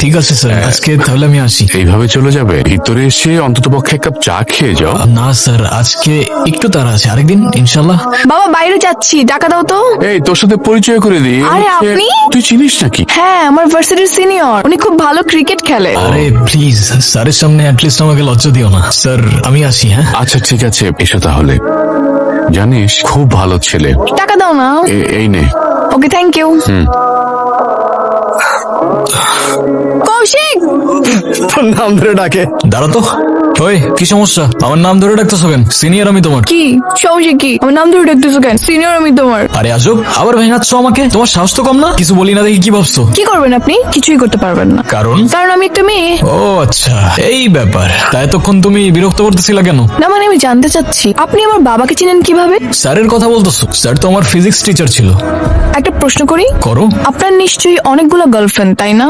ঠিক আছে স্যার, আজকে তাহলে আমি আসি। এইভাবে চলে যাবে? ভিতরে এসে অন্তত পক্ষে এক কাপ চা খেয়ে যাও। না স্যার, আজকে একটু তাড়া আছে, আরেকদিন ইনশাল্লাহ। বাবা বাইরে যাচ্ছি, টাকা দাও তো। এই তোর সাথে পরিচয় করে দিই। আরে আপনি? তুই চিনিস নাকি? হ্যাঁ, আমার ভার্সিটির সিনিয়র, উনি খুব ভালো ক্রিকেট খেলে। আরে প্লিজ স্যারের সামনে অ্যাটলিস্ট আমাকে লজ্জা দিও না। স্যার আমি আসি। হ্যাঁ আচ্ছা ঠিক আছে, এসো তাহলে। জানিস খুব ভালো ছেলে। টাকা দাও না। এই নে। ওকে, থ্যাংক ইউ। কৌশিক, তোর নাম ধরে ডাকে। দাঁড়া তো। ওই কি সমস্যা? আমার নাম ধরে ডাকতেছো কেন? সিনিয়র আমি তোমার। কি সমস্যা? কি আমার নাম ধরে ডাকতেছো কেন? সিনিয়র আমি তোমার। আরে আজব, আবার ভেঙাচ্ছ আমাকে। তোমার সাহস তো কম না? কিছু বলি না দেখি কি ভাবছো? কি করবেন আপনি? কিছুই করতে পারবেন না। কারণ? কারণ আমি একটা মেয়ে। ও আচ্ছা, এই ব্যাপার। তাই এতক্ষণ তুমি বিরক্ত করতেছিলা কেন? না মানে আমি জানতে চাচ্ছি আপনি আমার বাবাকে চিনেন কিভাবে? স্যারের কথা বলতেছো? স্যার তো আমার ফিজিক্স টিচার ছিল। একটা প্রশ্ন করি, করো। আপনার নিশ্চয়ই অনেকগুলো গার্লফ্রেন্ড, তাই না?